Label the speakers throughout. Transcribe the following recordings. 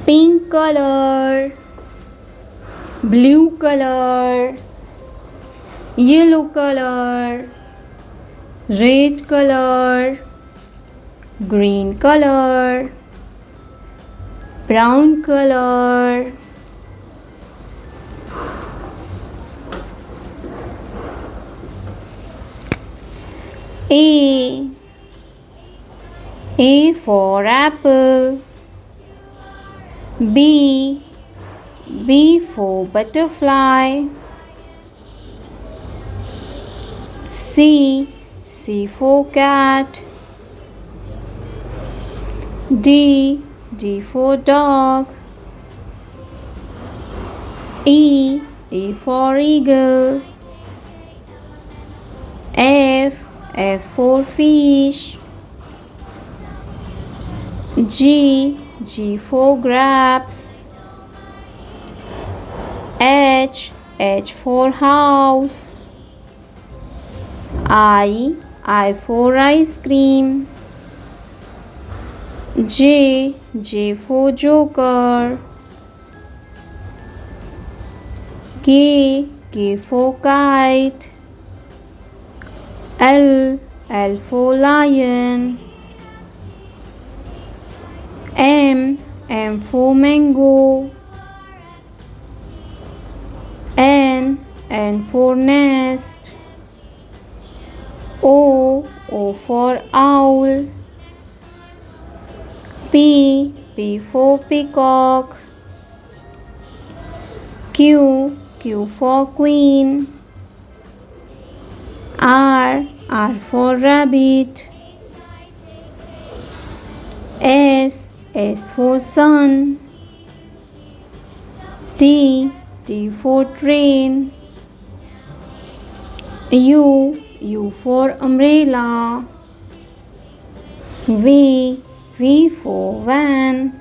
Speaker 1: pink color, blue color, yellow color, red color, green color, brown color. A. A for apple. B. B for butterfly. C. C for cat. D. D for dog. E. E for eagle. F. F for fish. G. G for grapes. H. H for house. I for ice cream. J. J for joker. K. K for kite. L. L for lion. M. M for mango. N. N for nest. O. O for owl. P. P for peacock. Q. Q for queen. R. R for rabbit. S. S for sun. T. T for train. U. U for umbrella. V. V for van.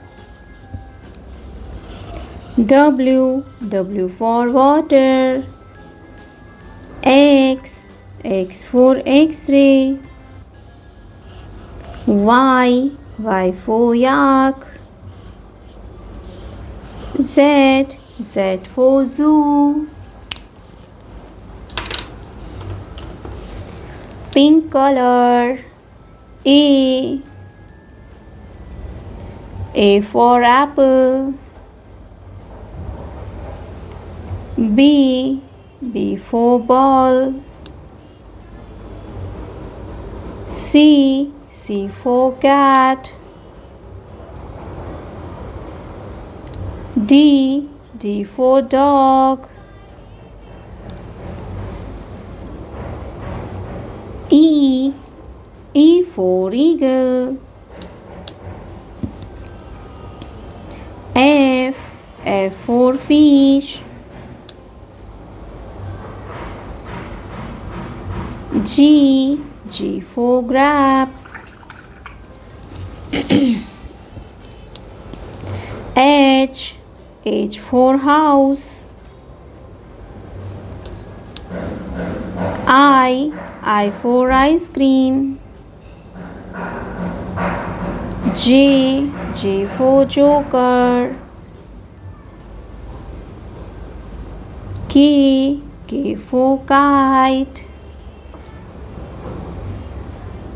Speaker 1: W. W for water. X. X for X-ray. Y. Y for yak. Z. Z for zoo. Pink color. A. A for apple. B. B for ball. C. C for cat. D. D for dog. E. E for eagle. F. F for fish. G. G for grapes. H. H for house. I for ice cream. J. J for joker. K. K for kite.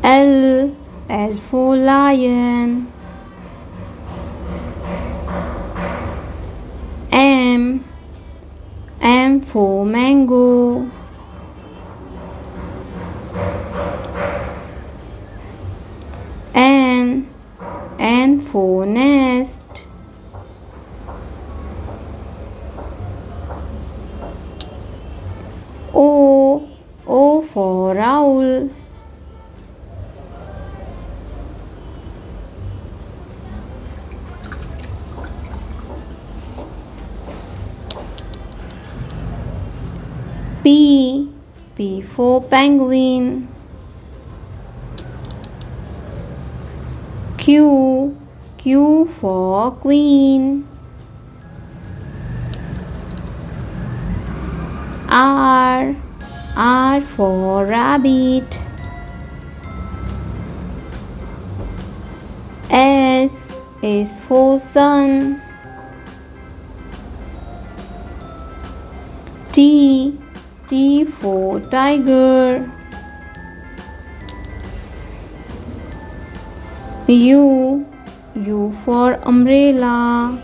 Speaker 1: L. L for lion. M. M for mango. N. N for nest. O. O for owl. P. P for penguin. Q. Q for queen. R. R for rabbit. S. S for sun. T. T for tiger. U. U for umbrella.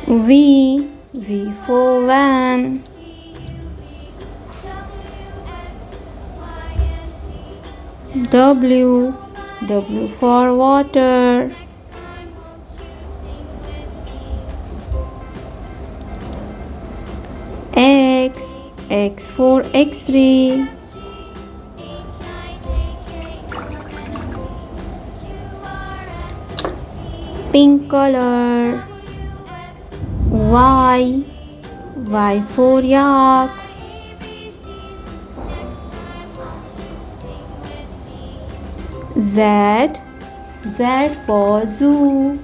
Speaker 1: V. V for van. W. W for water. X. X for X-ray. Pink color. Y. Y for yak. Z. Z for zoo.